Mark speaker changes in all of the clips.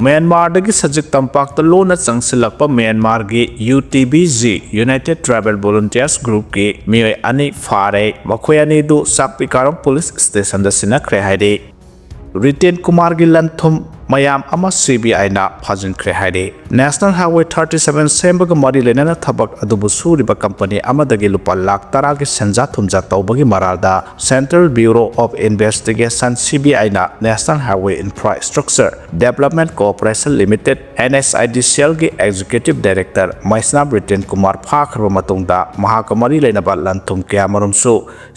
Speaker 1: ꯃ꯭ꯌꯥꯟꯃꯥꯔꯗꯒꯤ ꯁꯖꯤꯛ ꯇꯝꯄꯥꯛꯇ ꯂꯣꯟꯅ ꯆꯪꯁꯤꯜꯂꯛꯄ ꯃ꯭ꯌꯥꯟꯃꯥꯔꯒꯤ UTBG United Tribal Volunteers Groupꯀꯤ ꯃꯤꯑꯣꯏ ꯑꯅꯤ ꯐꯥꯔꯦ ꯃꯈꯣꯏ ꯑꯅꯤꯗꯨ ꯆꯥꯛꯄꯤꯀꯥꯔꯣꯡ ꯄꯨꯂꯤꯁ ꯁ꯭ꯇꯦꯁꯟꯗ ꯁꯤꯟꯅꯈ꯭ꯔꯦ ꯍꯥꯏꯔꯤ ꯔꯤꯇꯦꯟ ꯀꯨꯃꯥꯔꯒꯤ ꯂꯟꯊꯨꯝ ꯃꯌꯥꯝ ꯑꯃ CBI ꯅ ꯐꯥꯖꯤꯟꯈ꯭ꯔꯦ ꯍꯥꯏꯔꯤ ꯅꯦꯁꯅꯦꯜ ꯍꯥꯏꯋꯦ 37 ꯁꯦꯝꯕꯒ ꯃꯔꯤ ꯂꯩꯅꯅ ꯊꯕꯛ ꯑꯗꯨꯕꯨ ꯁꯨꯔꯤꯕ ꯀꯝꯄꯅꯤ ꯑꯃꯗꯒꯤ ꯂꯨꯄꯥ ꯂꯥꯈ 10ꯒꯤ ꯁꯦꯟꯖꯥ ꯊꯨꯝꯖꯥ ꯇꯧꯕꯒꯤ ꯃꯔꯥꯜꯗ central bureau of investigation CBI ꯅ national highway infrastructure development corporation limited NSIDCLꯒꯤ ꯑꯦꯛꯖꯤꯀ꯭ꯌꯨꯇꯤꯚ ꯗꯥꯏꯔꯦꯛꯇꯔ ꯃꯩꯁꯅꯥꯝ ꯔꯤꯇꯦꯟ ꯀꯨꯃꯥꯔ ꯐꯥꯈ꯭ꯔꯕ ꯃꯇꯨꯡꯗ ꯃꯍꯥꯛꯀ ꯃꯔꯤ ꯂꯩꯅꯕ ꯂꯟꯊꯨꯝ ꯀꯌꯥꯃꯔꯨꯝꯁꯨ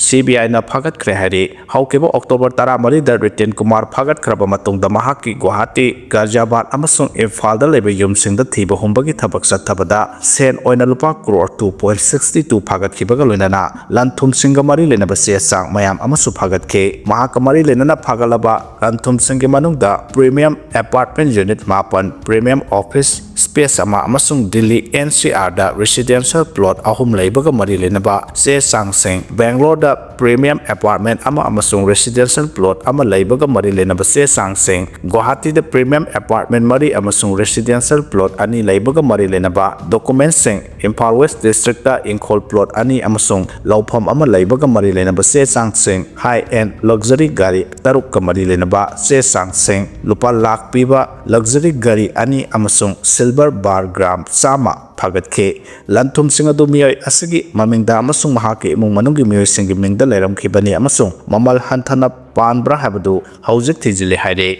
Speaker 1: CBI ꯅ ꯐꯥꯒꯠꯈ꯭ꯔꯦ ꯍꯥꯏꯔꯤ ꯍꯧꯈꯤꯕ ꯑꯣꯛꯇꯣꯕꯔ 14ꯗ ꯔꯤꯇꯦꯟ ꯀꯨꯃꯥꯔ ꯐꯥꯒꯠꯈ꯭ꯔꯕ ꯃꯇꯨꯡꯗ ꯃꯍꯥꯛꯀꯤ ꯒꯨꯋꯥꯍꯥꯇꯤ ꯒꯥꯖꯤꯌꯥꯕꯥꯗ ꯑꯃꯁꯨꯡ ꯏꯝꯐꯥꯜꯗ ꯂꯩꯕ ꯌꯨꯝꯁꯤꯡꯗ ꯊꯤꯕ ꯍꯨꯝꯕꯒꯤ ꯊꯕꯛ ꯆꯠꯊꯕꯗ ꯁꯦꯟ ꯑꯣꯏꯅ ꯂꯨꯄꯥ ꯀ꯭ꯔꯣꯔ 2.62 ꯐꯥꯒꯠꯈꯤꯕꯒ ꯂꯣꯏꯅꯅ ꯂꯟꯊꯨꯝꯁꯤꯡꯒ ꯃꯔꯤ ꯂꯩꯅꯕ ꯆꯦ ꯆꯥꯡ ꯃꯌꯥꯝ ꯑꯃꯁꯨ ꯐꯥꯒꯠꯈꯤ ꯃꯍꯥꯛꯀ ꯃꯔꯤ ꯂꯩꯅꯅ ꯐꯥꯒꯠꯂꯕ ꯂꯟꯊꯨꯝꯁꯤꯡꯒꯤ ꯃꯅꯨꯡꯗ premium apartment unit 9 premium office space ꯑꯃ ꯑꯃꯁꯨꯡ ꯗꯤꯜꯂꯤ NCRꯗ ꯔꯦꯁꯤꯗꯦꯟꯁꯤꯌꯦꯜ ꯄ꯭ꯂꯣꯠ 3 ꯂꯩꯕꯒ ꯃꯔꯤ ꯂꯩꯅꯕ ꯆꯦ ꯆꯥꯡꯁꯤꯡ ꯕꯦꯡꯒ꯭ꯂꯣꯔꯗ ꯄ꯭ꯔꯤꯃꯤꯌꯝ ꯑꯦꯄꯥꯔꯠꯃꯦꯟꯠ ꯑꯃ ꯑꯃꯁꯨꯡ ꯔꯦꯁꯤꯗꯦꯟꯁꯤꯌꯦꯜ ꯄ꯭ꯂꯣꯠ 1 ꯂꯩꯕꯒ ꯃꯔꯤ ꯂꯩꯅꯕ ꯆꯦ ꯆꯥꯡꯁꯤꯡ ꯒꯨꯋꯥꯍꯥꯇꯤꯗ ꯄ꯭ꯔꯤꯃꯤꯌꯝ ꯑꯦꯄꯥꯔꯠꯃꯦꯟꯠ 3 ꯑꯃꯁꯨꯡ ꯔꯦꯁꯤꯗꯦꯟꯁꯤꯌꯦꯜ ꯄ꯭ꯂꯣꯠ 2 ꯂꯩꯕꯒ ꯃꯔꯤ ꯂꯩꯅꯕ ꯗꯣꯀꯨꯃꯦꯟꯠꯁꯤꯡ ꯏꯝꯐꯥꯜ ꯋꯦꯁꯠ ꯗꯤꯁꯇ꯭ꯔꯤꯛꯇ ꯏꯪꯈꯣꯜ ꯄ꯭ꯂꯣꯠ 2 ꯑꯃꯁꯨꯡ ꯂꯧꯐꯝ 1 ꯂꯩꯕꯒ ꯃꯔꯤ ꯂꯩꯅꯕ ꯆꯦ ꯆꯥꯡꯁꯤꯡ ꯍꯥꯏ ꯑꯦꯟꯗ ꯂꯛꯖꯔꯤ ꯒꯥꯔꯤ 6ꯒ ꯃꯔꯤ ꯂꯩꯅꯕ ꯆꯦ ꯆꯥꯡꯁꯤꯡ ꯂꯨꯄꯥ ꯂꯥꯈ ꯄꯤꯕ ꯂꯛꯖꯔꯤ ꯒꯥꯔꯤ 2 ꯑꯃꯁꯨꯡ ꯁꯤꯜꯚꯔ ꯕꯥꯔ ꯒ꯭ꯔꯥꯝ 100 ꯐꯥꯒꯠꯈꯤ ꯂꯟꯊꯨꯝꯁꯤꯡ ꯑꯗꯨ ꯃꯤꯑꯣꯏ ꯑꯁꯤꯒꯤ ꯃꯃꯤꯡꯗ ꯑꯃꯁꯨꯡ ꯃꯍꯥꯛꯀꯤ ꯏꯃꯨꯡ ꯃꯅꯨꯡꯒꯤ ꯃꯤꯑꯣꯏꯁꯤꯡꯒꯤ ꯃꯤꯡꯗ ꯂꯩꯔꯝꯈꯤꯕꯅꯤ ꯑꯃꯁꯨꯡ ꯃꯃꯜ ꯍꯟꯊꯅ ꯄꯥꯟꯕ꯭ꯔꯥ ꯍꯥꯏꯕꯗꯨ ꯍꯧꯖꯤꯛ ꯊꯤꯖꯤꯜꯂꯤ ꯍꯥꯏꯔꯤ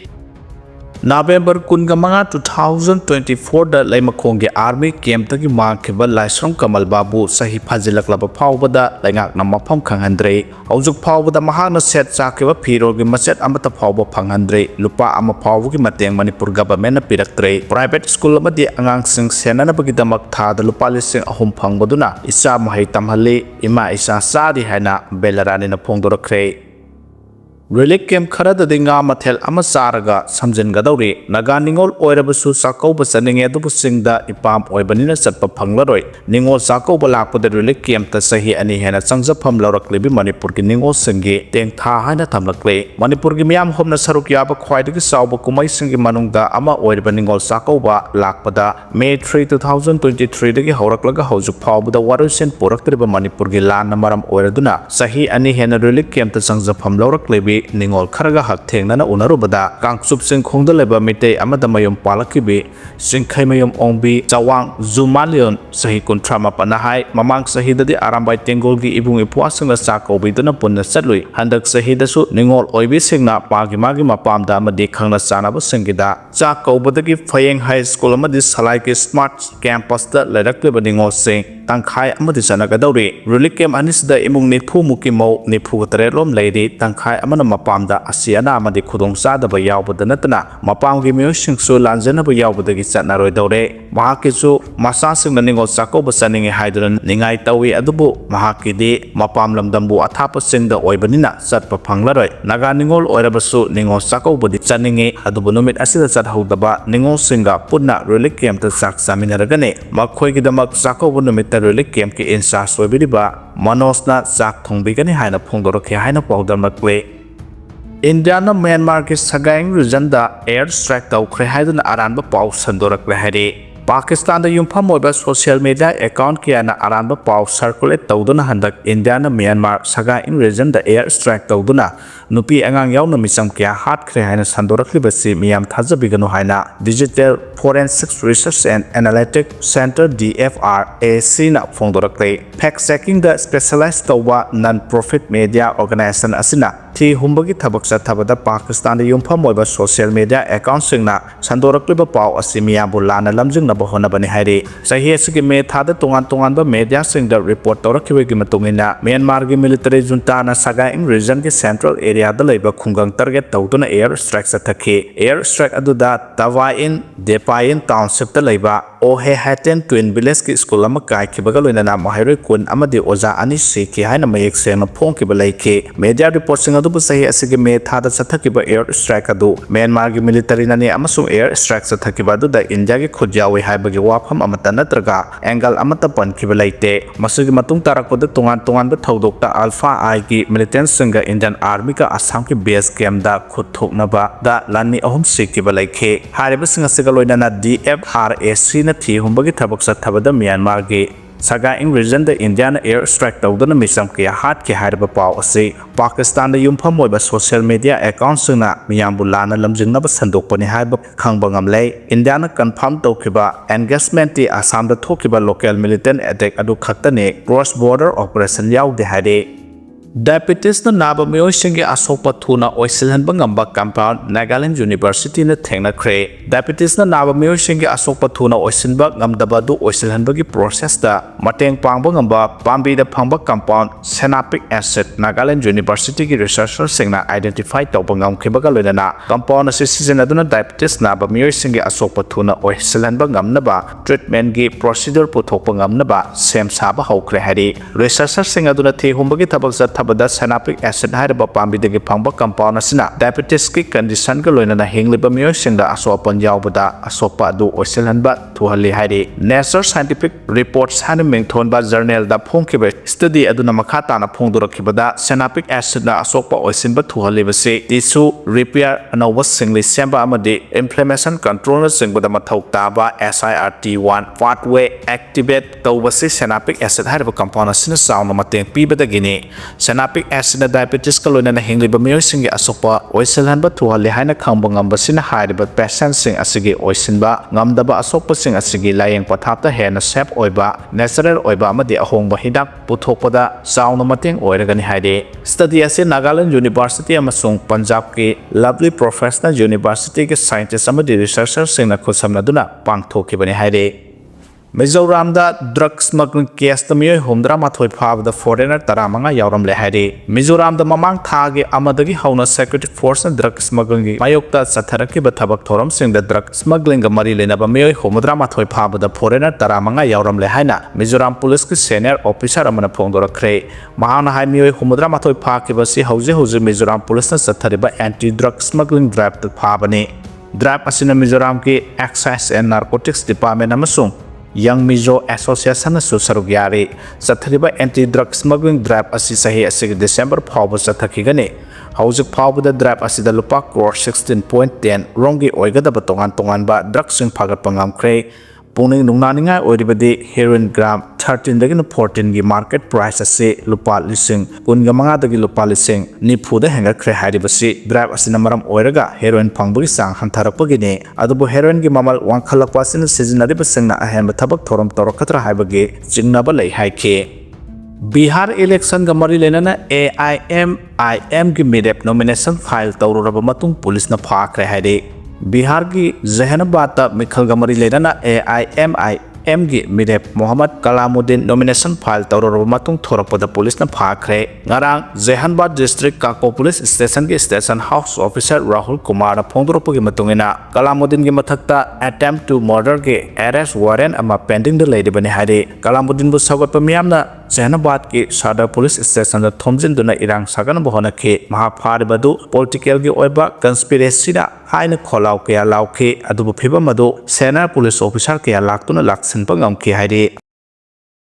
Speaker 1: ꯅꯕꯦꯝꯕꯔ 15, 2024ꯗ ꯂꯩꯃꯈꯣꯡꯒꯤ ꯑꯥꯔꯃꯤ ꯀꯦꯝꯞꯇꯒꯤ ꯃꯥꯡꯈꯤꯕ ꯂꯥꯏꯁ꯭ꯔꯝ ꯀꯃꯜ ꯕꯥꯕꯨ ꯆꯍꯤ ꯐꯥꯖꯤꯜꯂꯛꯂꯕ ꯐꯥꯎꯕꯗ ꯂꯩꯉꯥꯛꯅ ꯃꯐꯝ ꯈꯪꯍꯟꯗ꯭ꯔꯤ ꯍꯧꯖꯤꯛ ꯐꯥꯎꯕꯗ ꯃꯍꯥꯛꯅ ꯁꯦꯠ ꯆꯥꯈꯤꯕ ꯐꯤꯔꯣꯜꯒꯤ ꯃꯆꯦꯠ ꯑꯃꯠꯇ ꯐꯥꯎꯕ ꯐꯪꯍꯟꯗ꯭ꯔꯤ ꯂꯨꯄꯥ 1 ꯐꯥꯎꯕꯒꯤ ꯃꯇꯦꯡ ꯃꯅꯤꯄꯨꯔ ꯒꯚꯔꯟꯃꯦꯟꯠꯅ ꯄꯤꯔꯛꯇ꯭ꯔꯤ ꯄ꯭ꯔꯥꯏꯚꯦꯠ ꯁ꯭ꯀꯨꯜ ꯑꯃꯗꯤ ꯑꯉꯥꯡꯁꯤꯡ ꯁꯦꯟꯅꯅꯕꯒꯤꯗꯃꯛ ꯊꯥꯗ ꯂꯨꯄꯥ 3,000 ꯐꯪꯕꯗꯨꯅ ꯏꯆꯥ ꯃꯍꯩ ꯇꯝꯍꯜꯂꯤ ꯏꯃꯥ ꯏꯆꯥ ꯆꯥꯔꯤ ꯍꯥꯏꯅ ꯕꯦꯂꯔꯥꯅꯤꯅ ꯐꯣꯡꯗꯣꯔꯛꯈ꯭ꯔꯦ ꯔꯤꯂꯤꯐ ꯀꯦꯝꯞ ꯈꯔꯗꯗꯤ ꯉꯥ ꯃꯊꯦꯜ ꯑꯃ ꯆꯥꯔꯒ ꯁꯝꯖꯤꯟꯒꯗꯧꯔꯤ ꯅꯥꯒꯥ ꯅꯤꯡꯒꯣꯜ ꯑꯣꯏꯔꯕꯁꯨ ꯆꯥꯛꯀꯧꯕ ꯆꯠꯅꯤꯡꯉꯦ ꯑꯗꯨꯕꯨ ꯆꯤꯡꯗ ꯏꯄꯥꯝ ꯑꯣꯏꯕꯅꯤꯅ ꯆꯠꯄ ꯐꯪꯂꯔꯣꯏ ꯅꯤꯡꯒꯣꯜ ꯆꯥꯛꯀꯧꯕ ꯂꯥꯛꯄꯗ ꯔꯤꯂꯤꯐ ꯀꯦꯝꯞꯇ ꯆꯍꯤ 2 ꯍꯦꯟꯅ ꯆꯪꯖꯐꯝ ꯂꯧꯔꯛꯂꯤꯕꯤ ꯃꯅꯤꯄꯨꯔꯒꯤ ꯅꯤꯡꯒꯣꯜꯁꯤꯡꯒꯤ ꯇꯦꯡꯊꯥ ꯍꯥꯏꯅ ꯊꯝꯂꯛꯂꯤ ꯃꯅꯤꯄꯨꯔꯒꯤ ꯃꯤꯌꯥꯝ ꯍꯣꯝꯅ ꯁꯔꯨꯛ ꯌꯥꯕ ꯈ꯭ꯋꯥꯏꯗꯒꯤ ꯆꯥꯎꯕ ꯀꯨꯝꯍꯩꯁꯤꯡꯒꯤ ꯃꯅꯨꯡꯗ ꯑꯃ ꯑꯣꯏꯔꯤꯕ ꯅꯤꯡꯒꯣꯜ ꯆꯥꯛꯀꯧꯕ ꯂꯥꯛꯄꯗ May 3, 2023ꯗꯒꯤ ꯍꯧꯔꯛꯂꯒ ꯍꯧꯖꯤꯛ ꯐꯥꯎꯕꯗ ꯋꯥꯔꯣꯏꯁꯤꯟ ꯄꯨꯔꯛꯇ꯭ꯔꯤꯕ ꯃꯅꯤꯄꯨꯔꯒꯤ ꯂꯥꯟꯅ ꯃꯔꯝ ꯑꯣꯏꯔꯗꯨꯅ ꯆꯍꯤ 2 ꯍꯦꯟꯅ ꯔꯤꯂꯤꯐ ꯀꯦꯝꯞꯇ ꯆꯪꯖꯐꯝ ꯂꯧꯔꯛꯂꯤꯕꯤ ꯅꯤꯡꯒꯣꯜ ꯈꯔꯒ ꯍꯛꯊꯦꯡꯅꯅ ꯎꯅꯔꯨꯕꯗ ꯀꯥꯡꯆꯨꯞ ꯆꯤꯡꯈꯣꯡꯗ ꯂꯩꯕ ꯃꯤꯇꯩ ꯑꯃꯗ ꯃꯌꯨꯝ ꯄꯥꯜꯂꯛꯈꯤꯕꯤ ꯆꯤꯡꯈꯩꯃꯌꯨꯝ ꯑꯣꯡꯕꯤ ꯆꯋꯥꯡ ꯖꯨꯃꯥꯂꯤꯌꯣꯟ ꯆꯍꯤ 38ꯅ ꯍꯥꯏ ꯃꯃꯥꯡ ꯆꯍꯤꯗꯗꯤ ꯑꯔꯥꯝꯕꯥꯏ ꯇꯦꯡꯒꯣꯜꯒꯤ ꯏꯕꯨꯡ ꯏꯄ꯭ꯋꯥꯁꯤꯡꯅ ꯆꯥꯛ ꯀꯧꯕꯤꯗꯨꯅ ꯄꯨꯟꯅ ꯆꯠꯂꯨꯏ ꯍꯟꯗꯛ ꯆꯍꯤꯗꯁꯨ ꯅꯤꯡꯒꯣꯜ ꯑꯣꯏꯕꯤꯁꯤꯡꯅ ꯃꯥꯒꯤ ꯃꯄꯥꯝꯗ ꯑꯃꯗꯤ ꯈꯪꯅ ꯆꯥꯅꯕꯁꯤꯡꯒꯤꯗ ꯆꯥꯛ ꯀꯧꯕꯗꯒꯤ ꯐꯌꯦꯡ ꯍꯥꯏ ꯁ꯭ꯀꯨꯜ ꯑꯃꯗꯤ ꯁꯂꯥꯏꯒꯤ ꯁ꯭ꯃꯥꯔꯠ ꯀꯦꯝꯄꯁꯇ ꯂꯩꯔꯛꯂꯤꯕ ꯅꯤꯡꯒꯣꯜꯁꯤꯡ ꯇꯪꯈꯥꯏ ꯑꯃꯗꯤ ꯆꯠꯅꯒꯗꯧꯔꯤ ꯔꯤꯂꯤꯐ ꯀꯦꯝꯞ ꯑꯅꯤꯁꯤꯗ ꯏꯃꯨꯡ 90ꯃꯨꯛꯀꯤ ꯃꯧ 93 ꯂꯣꯝ ꯂꯩꯔꯤ ꯇꯪꯈꯥꯏ ꯑꯃꯅ ꯃꯄꯥꯝꯗ ꯑꯁꯤ ꯑꯅꯥ ꯑꯃꯗꯤ ꯈꯨꯗꯣꯡꯆꯥꯗꯕ ꯌꯥꯎꯕꯗ ꯅꯠꯇꯅ ꯃꯄꯥꯝꯒꯤ ꯃꯤꯑꯣꯏꯁꯤꯡꯁꯨ ꯂꯥꯟꯖꯅꯕ ꯌꯥꯎꯕꯗꯒꯤ ꯆꯠꯅꯔꯣꯏꯗꯧꯔꯦ ꯃꯍꯥꯛꯀꯤꯁꯨ ꯃꯆꯥꯁꯤꯡꯅ ꯅꯤꯡꯒꯣꯜ ꯆꯥꯛꯀꯧꯕ ꯆꯠꯅꯤꯡꯉꯤ ꯍꯥꯏꯗꯨꯅ ꯅꯤꯡꯉꯥꯏ ꯇꯧꯏ ꯑꯗꯨꯕꯨ ꯃꯍꯥꯛꯀꯤꯗꯤ ꯃꯄꯥꯝ ꯂꯝꯗꯝꯕꯨ ꯑꯊꯥꯞꯄ ꯆꯤꯡꯗ ꯑꯣꯏꯕꯅꯤꯅ ꯆꯠꯄ ꯐꯪꯂꯔꯣꯏ ꯅꯥꯒꯥ ꯅꯤꯡꯒꯣꯜ ꯑꯣꯏꯔꯕꯁꯨ ꯅꯤꯡꯒꯣꯜ ꯆꯥꯛꯀꯧꯕꯗꯤ ꯆꯠꯅꯤꯡꯉꯤ ꯑꯗꯨꯕు ꯅꯨꯃꯤꯠ ꯑꯁꯤꯗ ꯆꯠꯍꯧꯗꯕ ꯅꯤꯡꯒꯣꯜꯁꯤꯡꯒ ꯄꯨꯟꯅ ꯔꯤꯂꯤꯐ ꯀꯦꯝꯞꯇ ꯆꯥꯛ ꯆꯥꯃꯤꯟꯅꯔꯒꯅꯤ ꯃꯈꯣꯏꯒꯤꯗꯃꯛ ꯆꯥꯛꯀꯧꯕ ꯅꯨꯃꯤꯠꯇ ꯔꯤꯂꯤꯐ ꯀꯦꯝꯞꯀꯤ ꯏꯟꯆꯥꯔꯖ ꯑꯣꯏꯕꯤꯔꯤꯕ ꯃꯅꯣꯖꯅ ꯆꯥꯛ ꯊꯣꯡꯕꯤꯒꯅꯤ ꯍꯥꯏꯅ ꯐꯣꯡꯗꯣꯔꯛꯈꯤ ꯍꯥꯏꯅ ꯄꯥꯎꯗꯝꯂꯛꯂꯤ ꯏꯟꯗꯤꯌꯥꯅ ꯃ꯭ꯌꯥꯟꯃꯥꯔꯒꯤ ꯁꯒꯥꯏꯡ ꯔꯤꯖꯟꯗ ꯑꯦꯌꯔ ꯁꯇ꯭ꯔꯥꯏꯛ ꯇꯧꯈ꯭ꯔꯦ ꯍꯥꯏꯗꯨꯅ ꯑꯔꯥꯟꯕ ꯄꯥꯎ ꯁꯟꯗꯣꯔꯛꯂꯦ ꯍꯥꯏꯔꯤ ꯄꯥꯀꯤꯁꯇꯥꯟꯗ ꯌꯨꯝꯐꯝ ꯑꯣꯏꯕ ꯁꯣꯁꯤꯌꯦꯜ ꯃꯤꯗꯤꯌꯥ ꯑꯦꯀꯥꯎꯟꯠ ꯀꯌꯥꯅ ꯑꯔꯥꯟꯕ ꯄꯥꯎ ꯁꯔꯀꯨꯂꯦꯠ ꯇꯧꯗꯨꯅ ꯍꯟꯗꯛ ꯏꯟꯗꯤꯌꯥꯅ ꯃ꯭ꯌꯥꯟꯃꯥꯔ ꯁꯒꯥꯏꯡ ꯔꯤꯖꯟꯗ ꯑꯦꯌꯔ ꯁꯇ꯭ꯔꯥꯏꯛ ꯇꯧꯗꯨꯅ ꯅꯨꯄꯤ ꯑꯉꯥꯡ ꯌꯥꯎꯅ ꯃꯤꯆꯝ kaya ꯍꯥꯠꯈ꯭ꯔꯦ ꯍꯥꯏꯅ ꯁꯟꯗꯣꯔꯛꯂꯤꯕꯁꯤ ꯃꯤꯌꯥꯝ ꯊꯥꯖꯕꯤꯒꯅꯨ ꯍꯥꯏꯅ digital forensic research and analytic centre DFRACꯅ ꯐꯣꯡꯗꯣꯔꯛꯂꯤ ꯐꯦꯛ ꯆꯦꯀꯤꯡꯗ ꯁ꯭ꯄꯦꯁꯦꯂꯥꯏꯖ ꯇꯧꯕ ꯅꯟ ꯄ꯭ꯔꯣꯐꯤꯠ ꯃꯤꯗꯤꯌꯥ ꯑꯣꯔꯒꯅꯥꯏꯖꯦꯁꯟ ꯑꯁꯤꯅ ꯊꯤ ꯍꯨꯝꯕꯒꯤ ꯊꯕꯛ ꯆꯠꯊꯕꯗ ꯄꯥꯀꯤꯁꯇꯥꯟꯗ ꯌꯨꯝꯐꯝ ꯑꯣꯏꯕ ꯁꯣꯁꯤꯌꯦꯜ ꯃꯤꯗꯤꯌꯥ ꯑꯦꯀꯥꯎꯟꯠꯁꯤꯡꯅ ꯁꯟꯗꯣꯔꯛꯂꯤꯕ ꯄꯥꯎ ꯑꯁꯤ ꯃꯤꯌꯥꯝꯕꯨ ꯂꯥꯟꯅ ꯂꯝꯖꯤꯡꯅꯕ ꯍꯣꯠꯅꯕꯅꯤ ꯍꯥꯏꯔꯤ ꯆꯍꯤ ꯑꯁꯤꯒꯤ ꯃꯦ ꯊꯥꯗ ꯇꯣꯉꯥꯟꯕ ꯃꯤꯗꯤꯌꯥꯁꯤꯡꯗ ꯔꯤꯄꯣꯔꯠ ꯇꯧꯔꯛꯈꯤꯕꯒꯤ ꯃꯇꯨꯡꯏꯟꯅ ꯃ꯭ꯌꯥꯟꯃꯥꯔꯒꯤ ꯃꯤꯂꯤꯇꯔꯤ ꯖꯨꯟꯇꯥꯅ ꯁꯒꯥꯏꯡ ꯔꯤꯖꯟꯒꯤ ꯁꯦꯟꯇ꯭ꯔꯦꯜ ꯑꯦꯔꯤꯌꯥꯗ ꯂꯩꯕ ꯈꯨꯡꯒꯪ ꯇꯥꯔꯒꯦꯠ ꯇꯧꯗꯨꯅ ꯑꯦꯌꯔ ꯁꯇ꯭ꯔꯥꯏꯛ ꯆꯠꯊꯈꯤ ꯑꯦꯌꯔ ꯁꯇ꯭ꯔꯥꯏꯛ ꯑꯗꯨꯗ ꯇꯋꯥꯏꯟ ꯗꯦꯄꯥꯏꯟ ꯇꯥꯎꯟꯁꯤꯞꯇ ꯂꯩꯕ Ohe Haten Twin Village ki school ama kai kibaga loinana mahairoi kun amadi oja ani siki haina mayek sengna phongkiba laike media report sing adu sahi asigi me thada sathakiba air strike adu Myanmar gi military nani amasung air strike sathakiba adu da India gi khujyawi haibagi wafam amata natraga angle amata pankiba laite masugi matung tarakpada tungan ba thodokta Alpha I gi militant singa Indian Army ka Assam ki base camp da khutthoknaba da lani ahum sikiba laike hariba singa siga loinana DFRAC na thi humbagi thabak sathabada Myanmar gi Saga in region the Indian air strike tawdana misam ki hat ki hariba paw ase Pakistan da yumpham moiba social media accounts na miyambu lana lamjingna ba sandokpani haiba khangba ngamlei India na confirm tawkiba engagement ti Assam da thokiba local militant attack adu khaktane cross border operation yaude hade Diabetes na naba miyoishingi asokpa thuna oisilhanba ngamba compound Nagaland University na thengna khre Diabetes na naba miyoishingi asokpa thuna oisinba ngamdaba du oisilhanba gi process da mateng pangba ngamba pambi da phangba compound Senapic acid Nagaland University gi researchers singna identify tawba ngamkhiba ga loinana compound ase season aduna diabetes naba miyoishingi asokpa thuna oisilhanba ngamnaba treatment gi procedure puthokpa ngamnaba sem saba haukhre hari researchers sing aduna the humbagi thabak Tabada Senapic acid hairaba pambi degi phangba compound asina diabetes ki condition ga loinana hingliba miyo singda asopan yaubada asopa adu oisilhanba thuhali hairi Nature Scientific Reports hanu mingthonba journal da phongkiba study aduna makhata na phongdorakibada Senapic acid na asopa oisinba thuhali base tissue repair anowa singli semba amadi inflammation control na singbada mathau taba SIRT1 pathway activate tawbasi Senapic acid hairaba compound asina sauna mateng pibadagini Senapic acid na diabetes ka loinana hingliba miyoising gi asokpa oisilhanba thuhali haina khangba ngamba sina hairiba patient sing asigi oisinba ngamdaba asokpa sing asigi layeng pathapta hena safe oiba natural oiba amadi ahongba hidak puthokpada sauna mateng oiragani haide study ase Nagaland University amasung Punjab ki Lovely Professional University ki scientist amadi researcher singna khusamna duna pangthokibani haide Mizoram da drug smuggling case da miyoi humdra mathoi phaba foreigner taramanga yauram le hairi Mizoram da mamang thagi amadagi hauna security force na drug smuggling gi mayokta satharaki ba thabak thoram sing da drug smuggling ga mari lena ba miyoi humdra mathoi phaba da foreigner taramanga yauram le haina Mizoram police ki senior officer amana phongdora khre mahana hai miyoi humdra mathoi phaki ba si hauze Mizoram police na sathariba anti drug smuggling drive ta phaba ni drive asina Mizoram ki excise and narcotics department amasung Young Mizo Association su sarugyari sathariba anti drug smuggling drive asi sahi asig December phawba sathakigani hauzik phawbada drive asida lupa crore 16.10 rongi oigadaba tongan ba drugs sing phagat pangamkhre Puning nungnaninga oiribadi heroin gram 13 dagina 14 gi market price ase lupa lising punga manga dagi lupa lising ni phuda henga khre haribasi drive asina maram oiraga heroin phangbugi sang hantarakpagini adubu heroin gi mamal wangkhalakpa sin seasonary basingna ahem thabak thorom torokatra haibagi jingnaba lai haike Bihar election ga mari lenana AIMIM gi midep nomination file tawruraba matung police na phakre haide Bihar ki Zahanabad Mikhal Gamari Ledana AIMIM gi midep Muhammad Kalamuddin nomination file tawroraba matung thorapada police na phakre ngarang Zahanabad district Kako police station gi station house officer Rahul Kumar na phongdoropagi matungina Kalamuddin gi mathakta attempt to murder gi arrest warrant ama pending the lady bani hade Kalamuddin bu sagot pamiyamna Zahanabad ki Sadar police station da thomjin duna irang sagan bohona ke mahapar badu political gi oiba conspiracy da haina kholau kya lauke adubu phiba madu senior police officer kya laktuna laksin pangam ki haide